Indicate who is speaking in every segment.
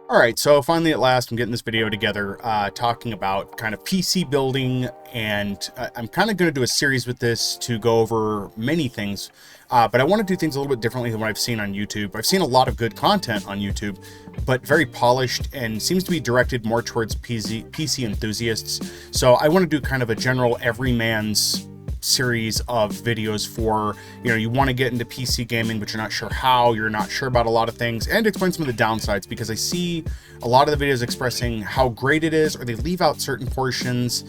Speaker 1: All right, so finally at last, I'm getting this video together, talking about kind of PC building, and I'm kind of going to do a series with this to go over many things, but I want to do things a little bit differently than what I've seen on YouTube. I've seen a lot of good content on YouTube, but very polished and seems to be directed more towards PC enthusiasts. So I want to do kind of a general everyman's series of videos for, you want to get into PC gaming, but you're not sure how, you're not sure about a lot of things, and explain some of the downsides, because I see a lot of the videos expressing how great it is, or they leave out certain portions.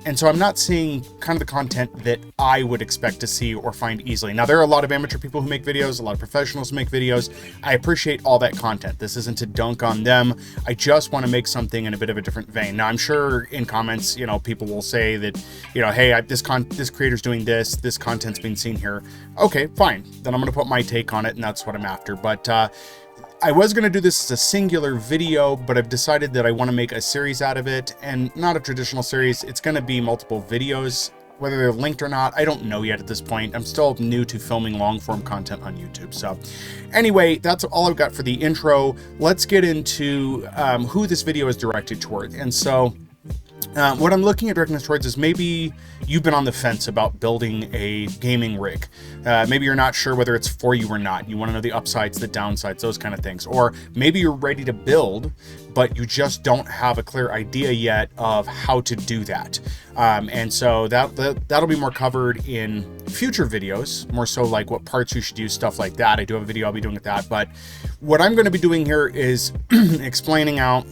Speaker 1: And so I'm not seeing kind of the content that I would expect to see or find easily. Now, there are a lot of amateur people who make videos, a lot of professionals who make videos. I appreciate all that content. This isn't to dunk on them. I just want to make something in a bit of a different vein. Now, I'm sure in comments, people will say that, hey, this creator's doing this content's being seen here. Okay, fine. Then I'm going to put my take on it, and that's what I'm after. But I was going to do this as a singular video, but I've decided that I want to make a series out of it, and not a traditional series. It's going to be multiple videos. Whether they're linked or not, I don't know yet at this point. I'm still new to filming long-form content on YouTube. So anyway, that's all I've got for the intro. Let's get into who this video is directed toward. And so what I'm looking at directing this towards is maybe you've been on the fence about building a gaming rig. Maybe you're not sure whether it's for you or not. You want to know the upsides, the downsides, those kind of things. Or maybe you're ready to build, but you just don't have a clear idea yet of how to do that. And so that'll be more covered in future videos, more so like what parts you should use, stuff like that. I do have a video I'll be doing with that. But what I'm going to be doing here is explaining out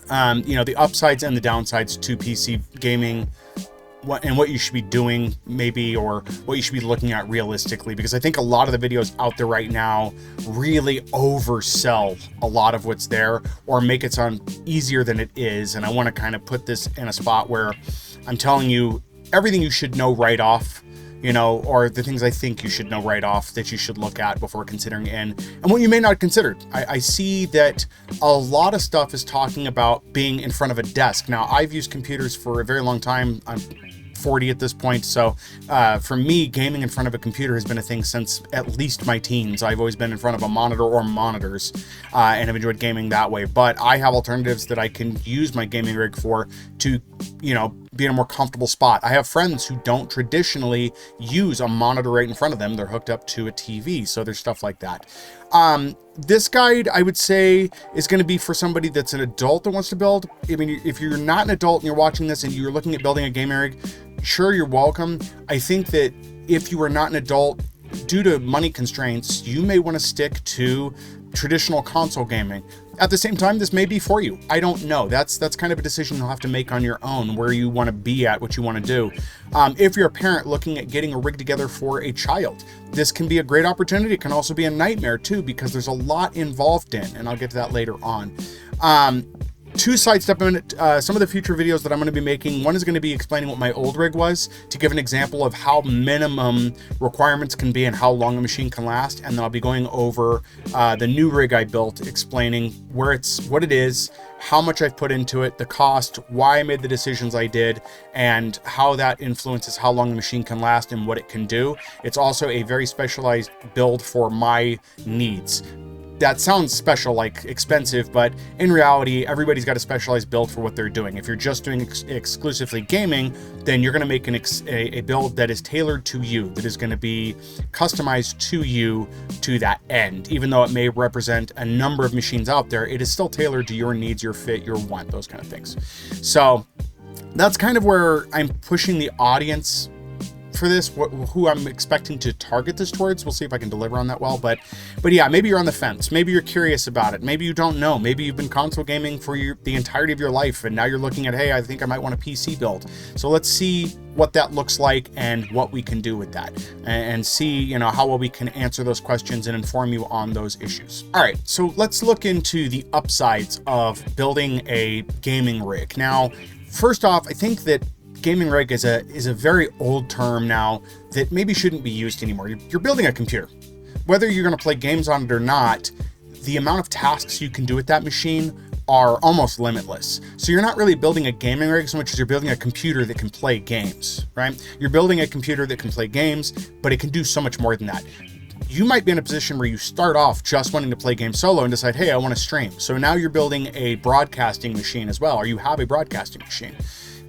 Speaker 1: the upsides and the downsides to PC gaming, what you should be doing maybe, or what you should be looking at realistically, because I think a lot of the videos out there right now really oversell a lot of what's there, or make it sound easier than it is. And I want to kind of put this in a spot where I'm telling you everything you should know right off, or the things I think you should know right off that you should look at before considering in, and what you may not have considered. I see that a lot of stuff is talking about being in front of a desk. Now, I've used computers for a very long time. I'm 40 at this point, so for me, gaming in front of a computer has been a thing since at least my teens. I've always been in front of a monitor or monitors, and have enjoyed gaming that way. But I have alternatives that I can use my gaming rig for to, be in a more comfortable spot. I have friends who don't traditionally use a monitor right in front of them. They're hooked up to a TV, so there's stuff like that. This guide, I would say, is going to be for somebody that's an adult that wants to build. I mean, if you're not an adult and you're watching this and you're looking at building a gaming rig, sure, you're welcome. I think that if you are not an adult, due to money constraints, you may want to stick to traditional console gaming. At the same time, this may be for you. I don't know. That's kind of a decision you'll have to make on your own, where you want to be at, what you want to do. If you're a parent looking at getting a rig together for a child, this can be a great opportunity. It can also be a nightmare too, because there's a lot involved in, and I'll get to that later on. To sidestep in some of the future videos that I'm going to be making, one is going to be explaining what my old rig was, to give an example of how minimum requirements can be and how long a machine can last. And then I'll be going over the new rig I built, explaining what it is, how much I've put into it, the cost, why I made the decisions I did, and how that influences how long the machine can last and what it can do. It's also a very specialized build for my needs. That sounds special, like expensive, but in reality, everybody's got a specialized build for what they're doing. If you're just doing exclusively gaming, then you're going to make a build that is tailored to you, that is going to be customized to you to that end. Even though it may represent a number of machines out there, it is still tailored to your needs, your fit, your want, those kind of things. So that's kind of where I'm pushing the audience for this, who I'm expecting to target this towards. We'll see if I can deliver on that well, but yeah, maybe you're on the fence, maybe you're curious about it, maybe you don't know, maybe you've been console gaming for the entirety of your life, and now you're looking at, hey, I think I might want a PC build. So let's see what that looks like and what we can do with that, and see how well we can answer those questions and inform you on those issues. All right, so let's look into the upsides of building a gaming rig. Now, first off, I think that gaming rig is a very old term now that maybe shouldn't be used anymore. You're building a computer. Whether you're going to play games on it or not, the amount of tasks you can do with that machine are almost limitless. So you're not really building a gaming rig so much as you're building a computer that can play games, right? You're building a computer that can play games, but it can do so much more than that. You might be in a position where you start off just wanting to play games solo and decide, hey, I want to stream. So now you're building a broadcasting machine as well, or you have a broadcasting machine.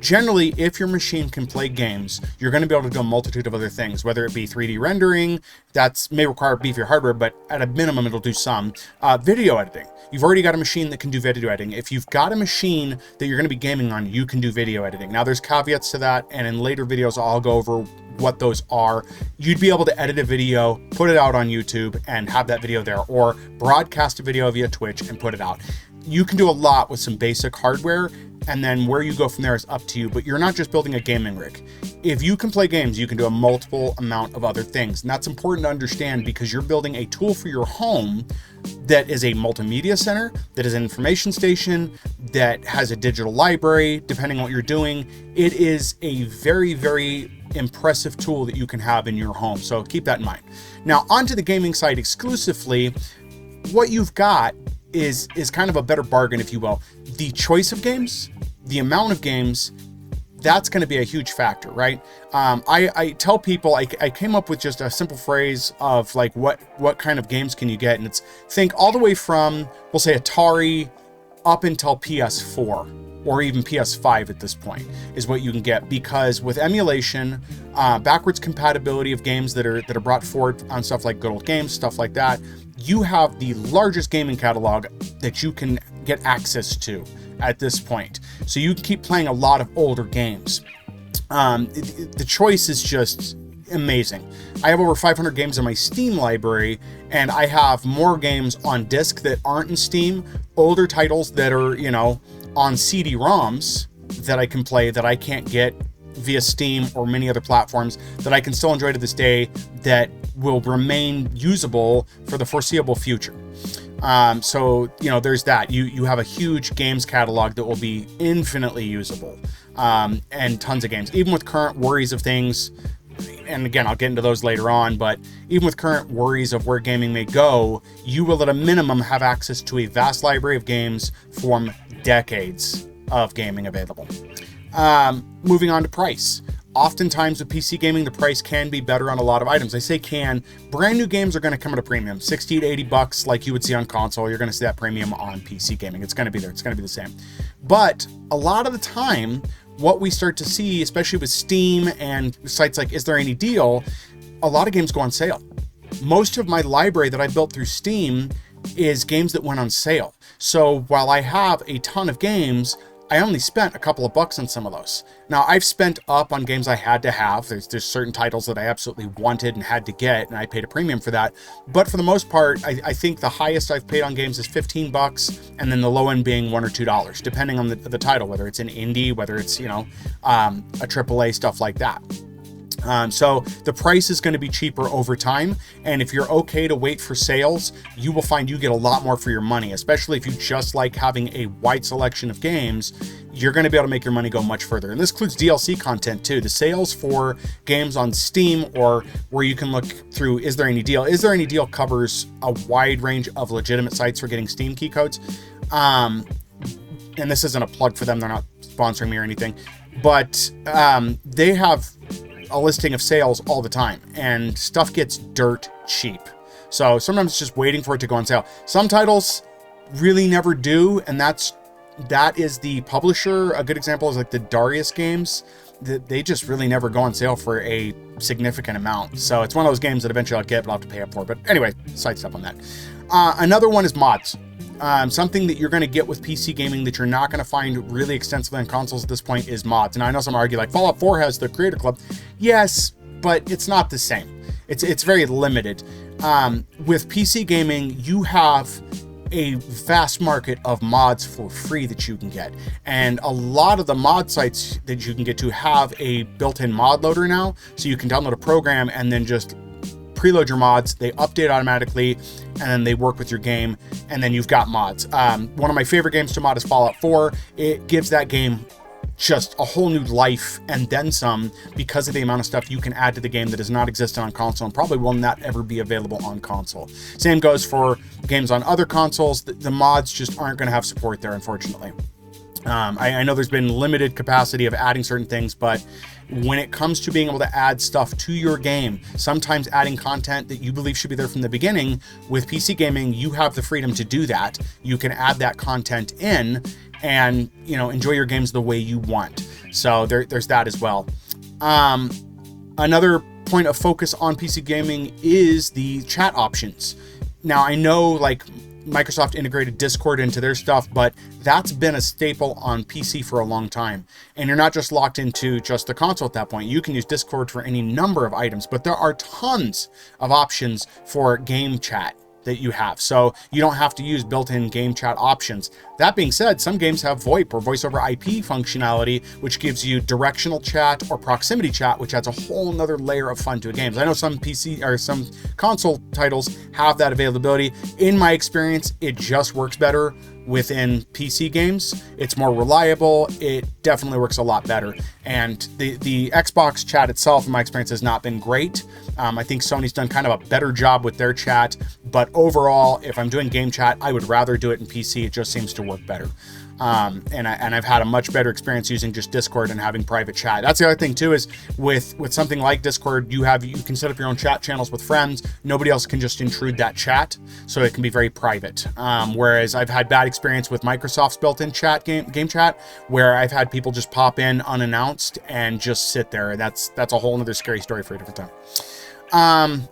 Speaker 1: Generally, if your machine can play games, you're going to be able to do a multitude of other things, whether it be 3D rendering, that may require beefier hardware, but at a minimum, it'll do some. Video editing. You've already got a machine that can do video editing. If you've got a machine that you're going to be gaming on, you can do video editing. Now, there's caveats to that, and in later videos, I'll go over what those are. You'd be able to edit a video, put it out on YouTube, and have that video there, or broadcast a video via Twitch and put it out. You can do a lot with some basic hardware, and then where you go from there is up to you, but you're not just building a gaming rig. If you can play games, you can do a multiple amount of other things. And that's important to understand because you're building a tool for your home that is a multimedia center, that is an information station, that has a digital library, depending on what you're doing. It is a very, very impressive tool that you can have in your home. So keep that in mind. Now, onto the gaming side exclusively, what you've got is kind of a better bargain, if you will. The choice of games, the amount of games, that's going to be a huge factor, right? I tell people, I came up with just a simple phrase of like, what kind of games can you get? And it's think all the way from, we'll say Atari up until PS4 or even PS5 at this point is what you can get, because with emulation, backwards compatibility of games that are brought forward on stuff like Good Old Games, stuff like that, you have the largest gaming catalog that you can get access to at this point. So you can keep playing a lot of older games. The choice is just amazing. I have over 500 games in my Steam library, and I have more games on disc that aren't in Steam, older titles that are, on CD-ROMs that I can play that I can't get via Steam or many other platforms that I can still enjoy to this day that will remain usable for the foreseeable future. So there's that. You have a huge games catalog that will be infinitely usable, and tons of games, even with current worries of things. And again, I'll get into those later on, but even with current worries of where gaming may go, you will at a minimum have access to a vast library of games from decades of gaming available. Moving on to price. Oftentimes with PC gaming, the price can be better on a lot of items. I say can. Brand new games are going to come at a premium, 60 to 80 bucks like you would see on console. You're going to see that premium on PC gaming. It's going to be there. It's going to be the same. But a lot of the time, what we start to see, especially with Steam and sites like Is There Any Deal, a lot of games go on sale. Most of my library that I built through Steam is games that went on sale. So while I have a ton of games, I only spent a couple of bucks on some of those. Now, I've spent up on games I had to have. There's certain titles that I absolutely wanted and had to get, and I paid a premium for that. But for the most part, I think the highest I've paid on games is 15 bucks, and then the low end being $1 or $2, depending on the title, whether it's an indie, whether it's, a AAA, stuff like that. So the price is going to be cheaper over time. And if you're okay to wait for sales, you will find you get a lot more for your money, especially if you just like having a wide selection of games. You're going to be able to make your money go much further. And this includes DLC content too. The sales for games on Steam, or where you can look through Is There Any Deal? Is There Any Deal covers a wide range of legitimate sites for getting Steam key codes. And this isn't a plug for them. They're not sponsoring me or anything, but they have a listing of sales all the time, and stuff gets dirt cheap. So sometimes it's just waiting for it to go on sale. Some titles really never do, and that is the publisher. A good example is like the Darius games. They just really never go on sale for a significant amount. So it's one of those games that eventually I'll get, but I'll have to pay up for. But anyway, side step on that. Another one is mods. Something that you're going to get with PC gaming that you're not going to find really extensively on consoles at this point is mods. And I know some argue like Fallout 4 has the Creator Club. Yes, but it's not the same. It's very limited. With PC gaming, you have a vast market of mods for free that you can get. And a lot of the mod sites that you can get to have a built-in mod loader now. So you can download a program and then just preload your mods. They update automatically, and then they work with your game, and then you've got mods. One of my favorite games to mod is Fallout 4. It gives that game just a whole new life and then some, because of the amount of stuff you can add to the game that does not exist on console and probably will not ever be available on console. Same goes for games on other consoles. The mods just aren't going to have support there, unfortunately. I know there's been limited capacity of adding certain things, but when it comes to being able to add stuff to your game, sometimes adding content that you believe should be there from the beginning, with PC gaming, you have the freedom to do that. You can add that content in and, you know, enjoy your games the way you want. So there's that as well. Another point of focus on PC gaming is the chat options. Now, I know like Microsoft integrated Discord into their stuff, but that's been a staple on PC for a long time. And you're not just locked into just the console at that point. You can use Discord for any number of items, but there are tons of options for game chat that you have. So you don't have to use built-in game chat options. That being said, some games have VoIP or voice over IP functionality, which gives you directional chat or proximity chat, which adds a whole nother layer of fun to a game. I know some PC or some console titles have that availability. In my experience, it just works better within PC games. It's more reliable. It definitely works a lot better. And the Xbox chat itself, in my experience, has not been great. I think Sony's done kind of a better job with their chat, but overall, if I'm doing game chat, I would rather do it in PC. It just seems to work better. And I've had a much better experience using just Discord and having private chat. That's the other thing too, is with something like Discord, you can set up your own chat channels with friends. Nobody else can just intrude that chat, so it can be very private. Whereas I've had bad experience with Microsoft's built-in chat game chat, where I've had people just pop in unannounced and just sit there. That's a whole other scary story for a different time.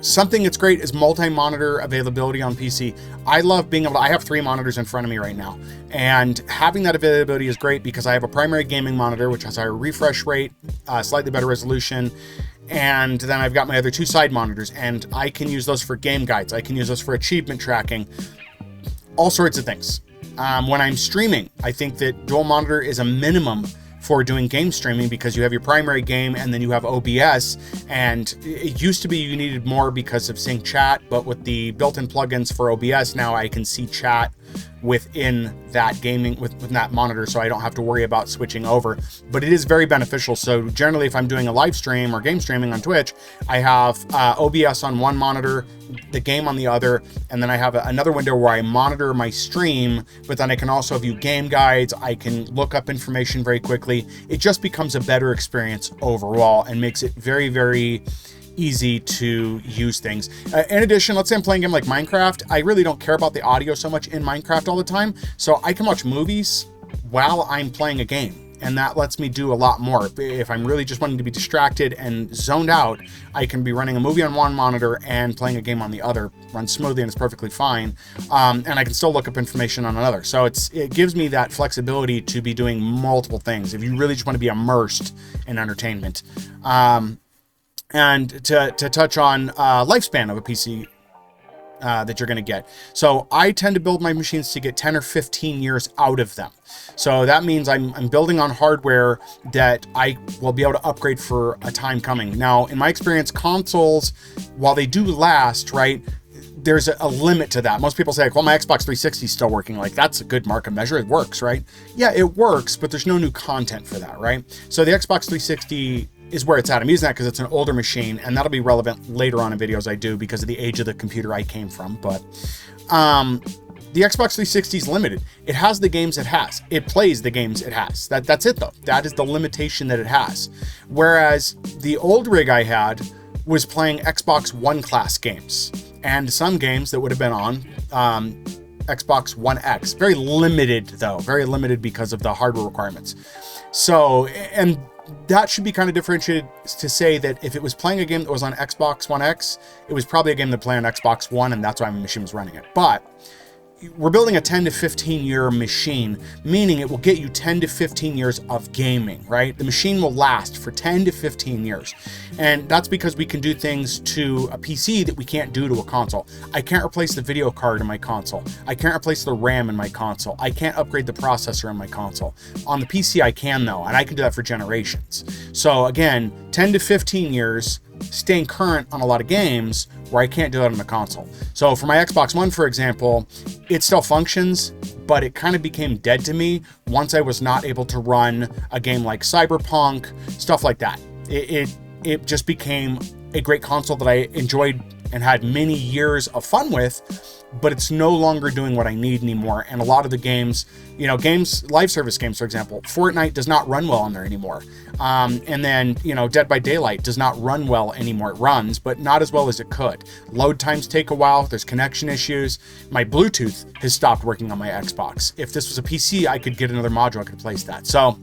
Speaker 1: Something that's great is multi-monitor availability on PC. I love being able to, I have 3 monitors in front of me right now, and having that availability is great because I have a primary gaming monitor, which has a higher refresh rate, slightly better resolution, and then I've got my other 2 side monitors, and I can use those for game guides. I can use those for achievement tracking, all sorts of things. When I'm streaming, I think that dual monitor is a minimum for doing game streaming, because you have your primary game and then you have OBS, and it used to be you needed more because of sync chat, but with the built-in plugins for OBS now, I can see chat within that gaming with that monitor, so I don't have to worry about switching over. But it is very beneficial. So generally, if I'm doing a live stream or game streaming on Twitch, I have OBS on one monitor, the game on the other, and then I have another window where I monitor my stream, but then I can also view game guides. I can look up information very quickly. It just becomes a better experience overall and makes it very, very easy to use things. In addition, let's say I'm playing a game like Minecraft. I really don't care about the audio so much in Minecraft all the time, so I can watch movies while I'm playing a game, and that lets me do a lot more. If I'm really just wanting to be distracted and zoned out, I can be running a movie on one monitor and playing a game on the other. Runs smoothly and it's perfectly fine, and I can still look up information on another. So it gives me that flexibility to be doing multiple things if you really just want to be immersed in entertainment. And to touch on lifespan of a PC that you're going to get. So I tend to build my machines to get 10 or 15 years out of them. So that means I'm building on hardware that I will be able to upgrade for a time coming. Now, in my experience, consoles, while they do last, right, there's a limit to that. Most people say, like, well, my Xbox 360 is still working. Like, that's a good market measure. It works, right? Yeah, it works, but there's no new content for that, right? So the Xbox 360 is where it's at. I'm using that because it's an older machine, and that'll be relevant later on in videos I do because of the age of the computer I came from. But the Xbox 360 is limited. It has the games it has. It plays the games it has. That's it, though. That is the limitation that it has. Whereas the old rig I had was playing Xbox One class games, and some games that would have been on Xbox One X. Very limited, though. Very limited because of the hardware requirements. So, and that should be kind of differentiated to say that if it was playing a game that was on Xbox One X, it was probably a game that played on Xbox One, and that's why my machine was running it. But we're building a 10 to 15 year machine, meaning it will get you 10 to 15 years of gaming, right? The machine will last for 10 to 15 years. And that's because we can do things to a PC that we can't do to a console. I can't replace the video card in my console. I can't replace the RAM in my console. I can't upgrade the processor in my console. On the PC, I can, though, and I can do that for generations. So again, 10 to 15 years, staying current on a lot of games where I can't do that on the console. So for my Xbox One, for example, it still functions, but it kind of became dead to me once I was not able to run a game like Cyberpunk, stuff like that. It just became a great console that I enjoyed and had many years of fun with, but it's no longer doing what I need anymore. And a lot of the games, you know, live service games, for example, Fortnite does not run well on there anymore. And then, you know, Dead by Daylight does not run well anymore. It runs, but not as well as it could. Load times take a while. There's connection issues. My Bluetooth has stopped working on my Xbox. If this was a PC, I could get another module. I could place that. So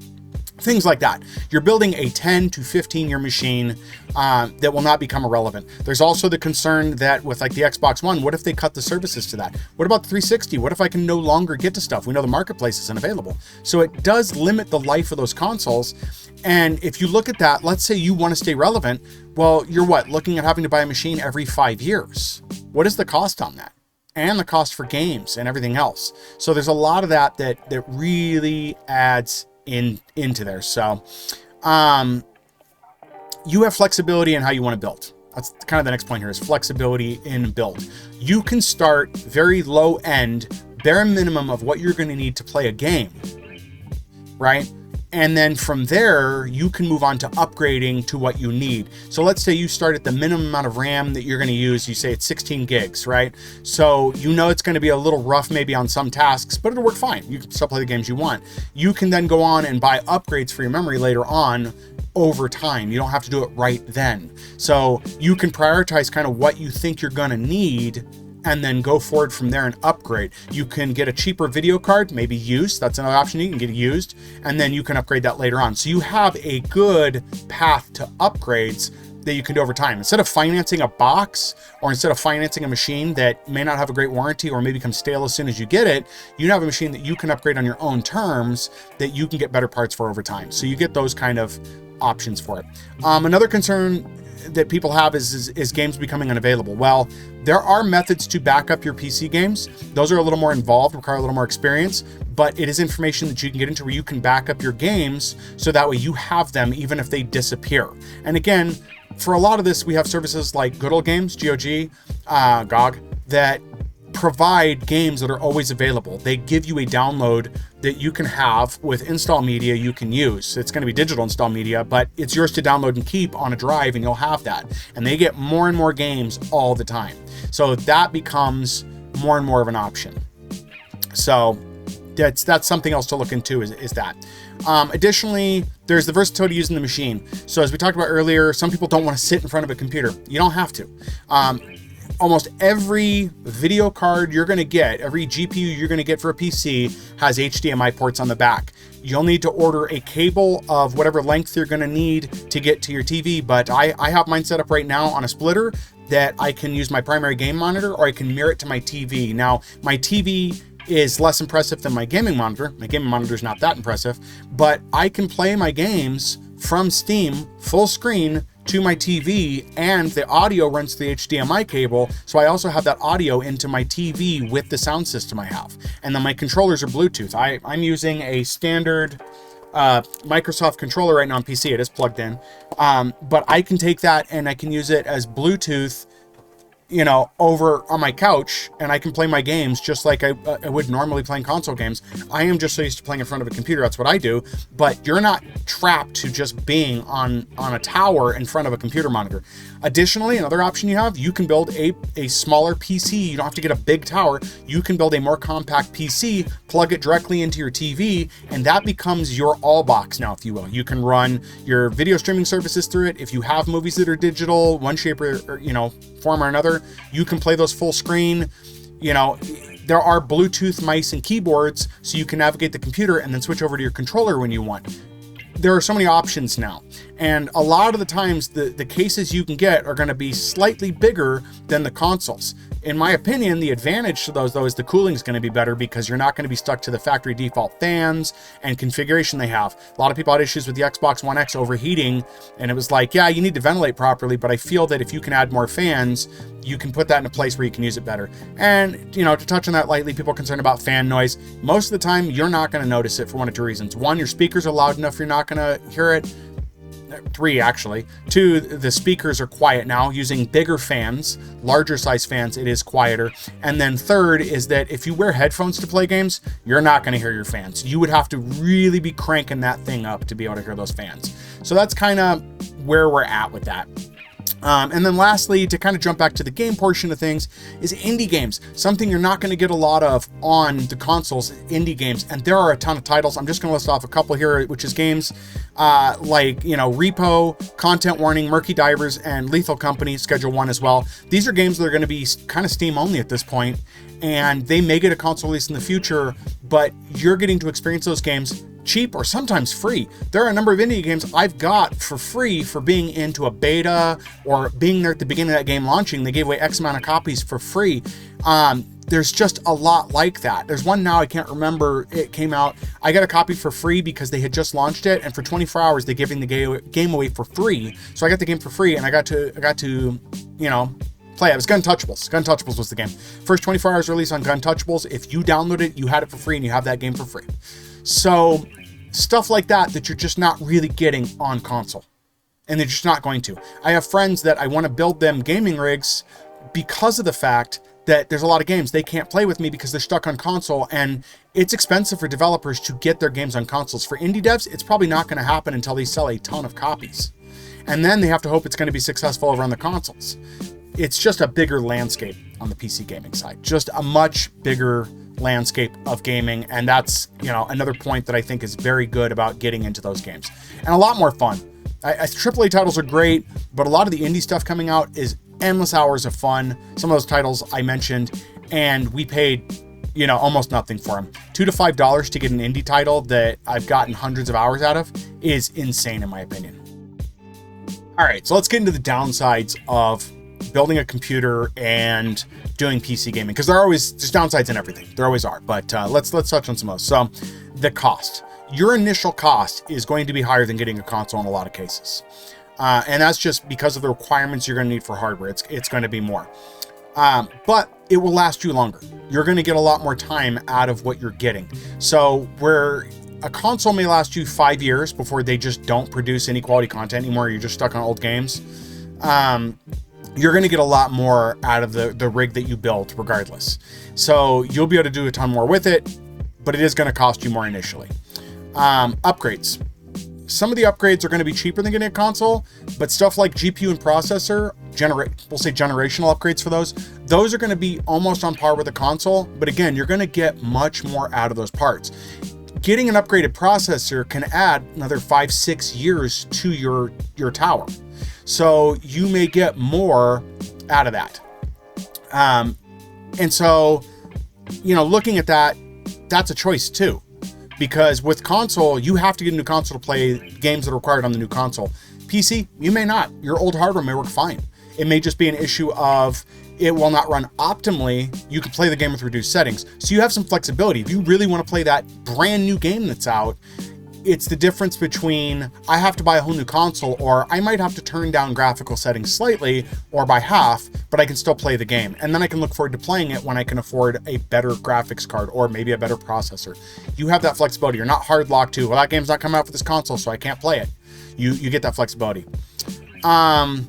Speaker 1: things like that. You're building a 10 to 15 year machine that will not become irrelevant. There's also the concern that with like the Xbox One, what if they cut the services to that? What about the 360? What if I can no longer get to stuff? We know the marketplace isn't available. So it does limit the life of those consoles. And if you look at that, let's say you want to stay relevant. Well, you're looking at having to buy a machine every 5 years. What is the cost on that? And the cost for games and everything else. So there's a lot of that really adds into there. So you have flexibility in how you want to build. That's kind of the next point here, is flexibility in build. You can start very low end, bare minimum of what you're going to need to play a game, right? And then from there, you can move on to upgrading to what you need. So let's say you start at the minimum amount of RAM that you're going to use. You say it's 16 gigs, right? So you know it's going to be a little rough maybe on some tasks, but it'll work fine. You can still play the games you want. You can then go on and buy upgrades for your memory later on over time. You don't have to do it right then. So you can prioritize kind of what you think you're going to need and then go forward from there and upgrade. You can get a cheaper video card, maybe used. That's another option. You can get it used, and then you can upgrade that later on. So you have a good path to upgrades that you can do over time. Instead of financing a box, or instead of financing a machine that may not have a great warranty or may become stale as soon as you get it, you have a machine that you can upgrade on your own terms that you can get better parts for over time. So you get those kind of options for it. Another concern that people have is games becoming unavailable. Well, there are methods to back up your PC games. Those are a little more involved, require a little more experience, but it is information that you can get into where you can back up your games so that way you have them even if they disappear. And again, for a lot of this, we have services like Good Old Games, GOG, GOG, that provide games that are always available. They give you a download that you can have with install media you can use. It's going to be digital install media, but it's yours to download and keep on a drive, and you'll have that. And they get more and more games all the time. So that becomes more and more of an option. So that's something else to look into is that. Additionally, there's the versatility using the machine. So as we talked about earlier, some people don't want to sit in front of a computer. You don't have to. Almost every video card you're going to get, every GPU you're going to get for a PC has HDMI ports on the back. You'll need to order a cable of whatever length you're going to need to get to your TV, but I have mine set up right now on a splitter that I can use my primary game monitor, or I can mirror it to my TV. Now, my TV is less impressive than my gaming monitor. My gaming monitor is not that impressive, but I can play my games from Steam full screen to my TV, and the audio runs through the HDMI cable. So I also have that audio into my TV with the sound system I have. And then my controllers are Bluetooth. I'm using a standard Microsoft controller right now on PC. It is plugged in. But I can take that and I can use it as Bluetooth, you know, over on my couch, and I can play my games just like I would normally playing console games. I am just so used to playing in front of a computer. That's what I do. But you're not trapped to just being on a tower in front of a computer monitor. Additionally, another option you have, you can build a smaller PC. You don't have to get a big tower. You can build a more compact PC, plug it directly into your TV, and that becomes your all box now, if you will. You can run your video streaming services through it. If you have movies that are digital, one shape or you know, form or another, you can play those full screen. You know, there are Bluetooth mice and keyboards, so you can navigate the computer and then switch over to your controller when you want. There are so many options now. And a lot of the times, the cases you can get are going to be slightly bigger than the consoles. In my opinion, the advantage to those, though, is the cooling is going to be better because you're not going to be stuck to the factory default fans and configuration they have. A lot of people had issues with the Xbox One X overheating, and it was like, yeah, you need to ventilate properly, but I feel that if you can add more fans, you can put that in a place where you can use it better. And, you know, to touch on that lightly, people are concerned about fan noise. Most of the time, you're not going to notice it for one of two reasons. One, your speakers are loud enough you're not going to hear it. 3, actually. 2, the speakers are quiet now. Using bigger fans, larger size fans, it is quieter. And then 3rd is that if you wear headphones to play games, you're not going to hear your fans. You would have to really be cranking that thing up to be able to hear those fans. So that's kind of where we're at with that. And then lastly, to kind of jump back to the game portion of things, is indie games. Something you're not going to get a lot of on the consoles, indie games. And there are a ton of titles. I'm just going to list off a couple here, which is games like, Repo, Content Warning, Murky Divers, and Lethal Company, Schedule 1 as well. These are games that are going to be kind of Steam only at this point, and they may get a console release in the future, but you're getting to experience those games cheap or sometimes free. There are a number of indie games I've got for free for being into a beta or being there at the beginning of that game launching. They gave away X amount of copies for free. There's just a lot like that. There's one now, I can't remember, it came out. I got a copy for free because they had just launched it, and for 24 hours they're giving the game away for free. So I got the game for free, and I got to play it. It was Guntouchables. Guntouchables was the game. First 24 hours release on Guntouchables. If you download it, you had it for free, and you have that game for free. So stuff like that you're just not really getting on console, and they're just not going to. I have friends that I want to build them gaming rigs because of the fact that there's a lot of games they can't play with me because they're stuck on console, and it's expensive for developers to get their games on consoles. For indie devs, it's probably not going to happen until they sell a ton of copies, and then they have to hope it's going to be successful over on the consoles. It's just a bigger landscape on the PC gaming side, just a much bigger landscape of gaming, and that's another point that I think is very good about getting into those games, and a lot more fun. AAA titles are great, but a lot of the indie stuff coming out is endless hours of fun. Some of those titles I mentioned, and we paid almost nothing for them. $2 to $5 to get an indie title that I've gotten hundreds of hours out of is insane in my opinion. All right, so let's get into the downsides of building a computer and doing PC gaming, because there's downsides in everything. There always are, but let's touch on some of those. So the cost. Your initial cost is going to be higher than getting a console in a lot of cases. And that's just because of the requirements you're going to need for hardware. It's going to be more. But it will last you longer. You're going to get a lot more time out of what you're getting. So where a console may last you 5 years before they just don't produce any quality content anymore, you're just stuck on old games, you're going to get a lot more out of the rig that you built regardless. So you'll be able to do a ton more with it, but it is going to cost you more initially. Upgrades. Some of the upgrades are going to be cheaper than getting a console, but stuff like GPU and processor, we'll say generational upgrades for those are going to be almost on par with a console. But again, you're going to get much more out of those parts. Getting an upgraded processor can add another 5-6 years to your tower. So you may get more out of that. And so, looking at that, that's a choice too. Because with console, you have to get a new console to play games that are required on the new console. PC, you may not. Your old hardware may work fine. It may just be an issue of it will not run optimally. You can play the game with reduced settings. So you have some flexibility. If you really want to play that brand new game that's out, it's the difference between I have to buy a whole new console, or I might have to turn down graphical settings slightly or by half, but I can still play the game. And then I can look forward to playing it when I can afford a better graphics card or maybe a better processor. You have that flexibility. You're not hard locked to, well, that game's not coming out for this console, so I can't play it. You get that flexibility. Talking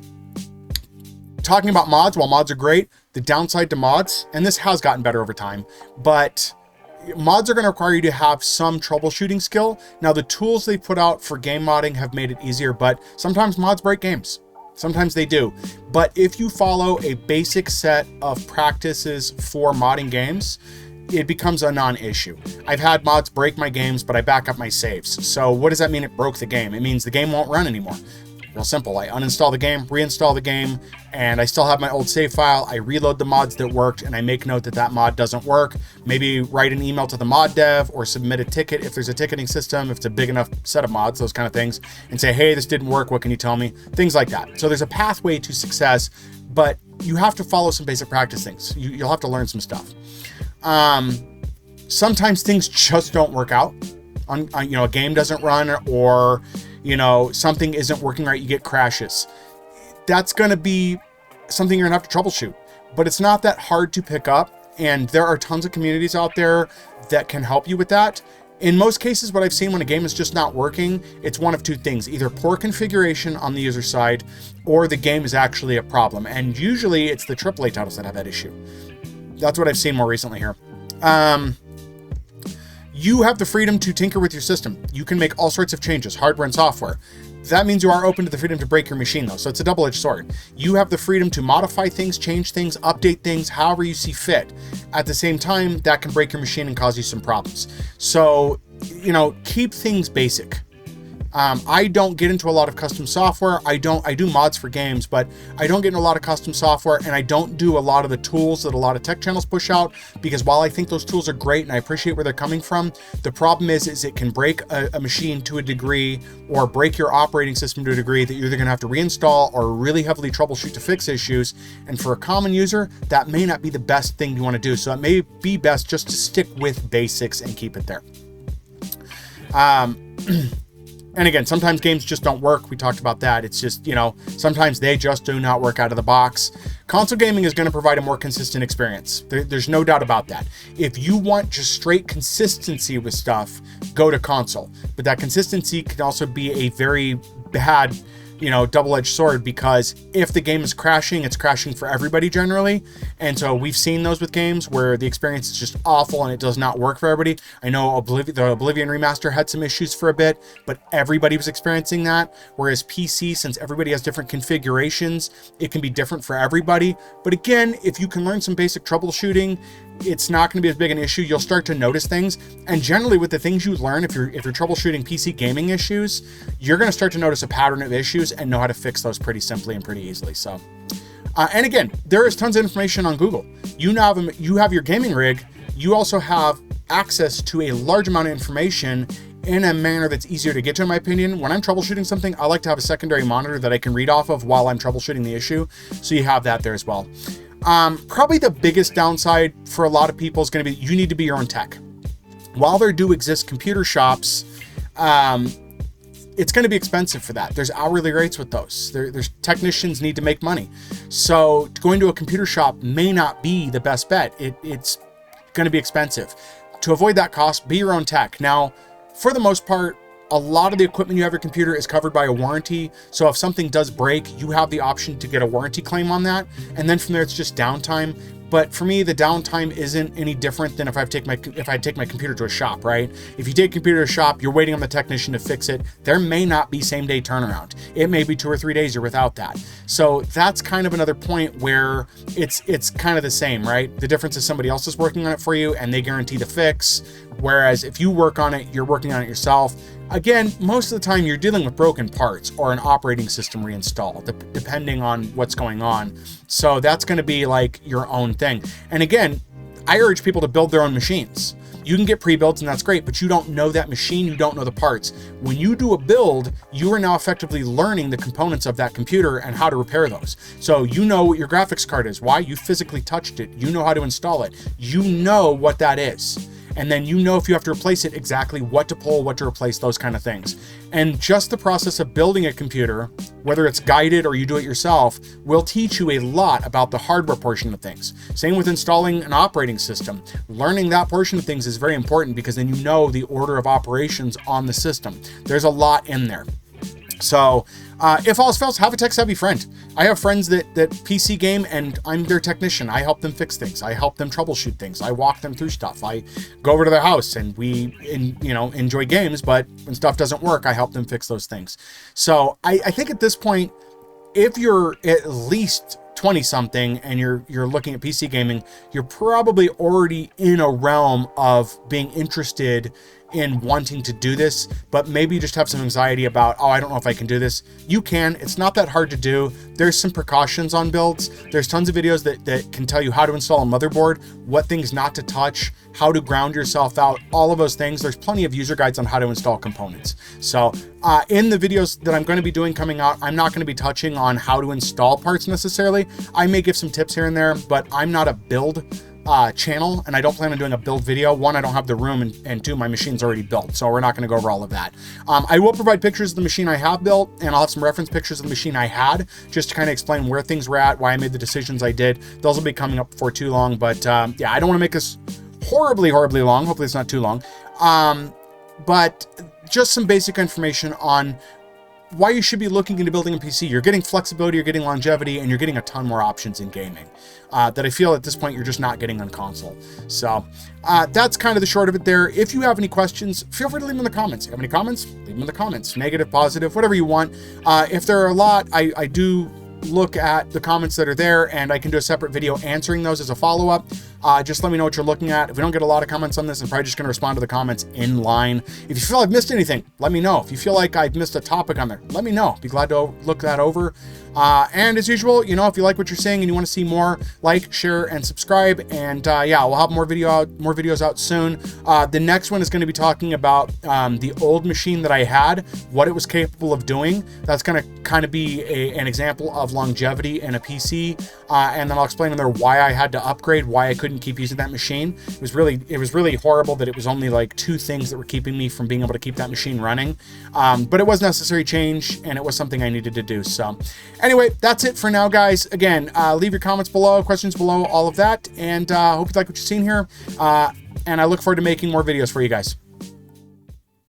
Speaker 1: about mods, while mods are great, the downside to mods, and this has gotten better over time, but mods are going to require you to have some troubleshooting skill. Now, the tools they put out for game modding have made it easier, but sometimes mods break games. Sometimes they do. But if you follow a basic set of practices for modding games, it becomes a non-issue. I've had mods break my games, but I back up my saves. So what does that mean? It broke the game. It means the game won't run anymore. Real simple. I uninstall the game, reinstall the game, and I still have my old save file. I reload the mods that worked, and I make note that mod doesn't work. Maybe write an email to the mod dev or submit a ticket if there's a ticketing system, if it's a big enough set of mods, those kind of things, and say, hey, this didn't work. What can you tell me? Things like that. So there's a pathway to success, but you have to follow some basic practice things. You'll have to learn some stuff. Sometimes things just don't work out. A game doesn't run, or something isn't working right, you get crashes. That's going to be something you're going to have to troubleshoot, but it's not that hard to pick up, and there are tons of communities out there that can help you with that. In most cases, what I've seen when a game is just not working, it's one of two things: either poor configuration on the user side, or the game is actually a problem. And usually it's the AAA titles that have that issue. That's what I've seen more recently here. You have the freedom to tinker with your system. You can make all sorts of changes, hardware and software. That means you are open to the freedom to break your machine, though. So it's a double-edged sword. You have the freedom to modify things, change things, update things, however you see fit. At the same time, that can break your machine and cause you some problems. So, you know, keep things basic. I don't get into a lot of custom software. I do mods for games, but I don't get into a lot of custom software, and I don't do a lot of the tools that a lot of tech channels push out, because while I think those tools are great and I appreciate where they're coming from, the problem is it can break a machine to a degree, or break your operating system to a degree that you're either gonna have to reinstall or really heavily troubleshoot to fix issues. And for a common user, that may not be the best thing you wanna do. So it may be best just to stick with basics and keep it there. And again, sometimes games just don't work. We talked about that. It's just, you know, sometimes they just do not work out of the box. Console gaming is going to provide a more consistent experience. There's no doubt about that. If you want just straight consistency with stuff, go to console. But that consistency can also be a very bad, you know, double-edged sword, because if the game is crashing, it's crashing for everybody generally. And so we've seen those with games where the experience is just awful and it does not work for everybody. I know the Oblivion remaster had some issues for a bit, but everybody was experiencing that. Whereas PC, since everybody has different configurations, it can be different for everybody. But again, if you can learn some basic troubleshooting, it's not going to be as big an issue. You'll start to notice things. And generally with the things you learn, if you're troubleshooting PC gaming issues, you're going to start to notice a pattern of issues and know how to fix those pretty simply and pretty easily. So, and again, there is tons of information on Google. You have your gaming rig. You also have access to a large amount of information in a manner that's easier to get to, in my opinion. When I'm troubleshooting something, I like to have a secondary monitor that I can read off of while I'm troubleshooting the issue. So you have that there as well. Probably the biggest downside for a lot of people is going to be you need to be your own tech. While there do exist computer shops, it's going to be expensive for that. There's hourly rates with those. There's technicians need to make money. So going to a computer shop may not be the best bet. It's going to be expensive. To avoid that cost, be your own tech. Now, for the most part, a lot of the equipment you have your computer is covered by a warranty. So if something does break, you have the option to get a warranty claim on that. And then from there, it's just downtime. But for me, the downtime isn't any different than if I take my computer to a shop, right? If you take a computer to a shop, you're waiting on the technician to fix it. There may not be same day turnaround. It may be 2 or 3 days you're without that. So that's kind of another point where it's kind of the same, right? The difference is somebody else is working on it for you and they guarantee the fix. Whereas if you work on it, you're working on it yourself. Again, most of the time you're dealing with broken parts or an operating system reinstall, depending on what's going on. So that's going to be like your own thing. And again, I urge people to build their own machines. You can get pre-builds and that's great, but you don't know that machine, you don't know the parts. When you do a build, you are now effectively learning the components of that computer and how to repair those. So you know what your graphics card is, why you physically touched it, you know how to install it, you know what that is. And then you know if you have to replace it, exactly what to pull, what to replace, those kind of things. And just the process of building a computer, whether it's guided or you do it yourself, will teach you a lot about the hardware portion of things. Same with installing an operating system. Learning that portion of things is very important because then you know the order of operations on the system. There's a lot in there. So if all else fails, have a tech-savvy friend. I have friends that PC game and I'm their technician. I help them fix things. I help them troubleshoot things. I walk them through stuff. I go over to their house and we enjoy games, but when stuff doesn't work, I help them fix those things. So I think at this point, if you're at least 20 something and you're looking at PC gaming, you're probably already in a realm of being interested in wanting to do this, but maybe you just have some anxiety about, oh, I don't know if I can do this. You can. It's not that hard to do. There's some precautions on builds. There's tons of videos that can tell you how to install a motherboard, what things not to touch, how to ground yourself out, all of those things. There's plenty of user guides on how to install components. So in the videos that I'm going to be doing coming out, I'm not going to be touching on how to install parts necessarily. I may give some tips here and there, but I'm not a build channel, and I don't plan on doing a build video. One, I don't have the room, and two, my machine's already built, so we're not going to go over all of that. I will provide pictures of the machine I have built, and I'll have some reference pictures of the machine I had, just to kind of explain where things were at, why I made the decisions I did. Those will be coming up before too long, but yeah, I don't want to make this horribly long. Hopefully it's not too long. But just some basic information on why you should be looking into building a PC. You're getting flexibility, you're getting longevity, and you're getting a ton more options in gaming that I feel at this point you're just not getting on console. So that's kind of the short of it there. If you have any questions, feel free to leave them in the comments. If you have any comments, leave them in the comments. Negative, positive, whatever you want. If there are a lot, I do look at the comments that are there, and I can do a separate video answering those as a follow-up. Just let me know what you're looking at. If we don't get a lot of comments on this, I'm probably just going to respond to the comments in line. If you feel I've missed anything, let me know. If you feel like I've missed a topic on there, let me know. Be glad to look that over. And as usual, you know, if you like what you're seeing and you want to see more, like, share, and subscribe. And yeah, we'll have more videos out soon. The next one is going to be talking about the old machine that I had, what it was capable of doing. That's going to kind of be an example of longevity in a PC. And then I'll explain in there why I had to upgrade, why I couldn't keep using that machine. It was really horrible that it was only like 2 things that were keeping me from being able to keep that machine running. But it was necessary change, and it was something I needed to do. So anyway, that's it for now, guys. Again, leave your comments below, questions below, all of that. And hope you like what you've seen here. And I look forward to making more videos for you guys.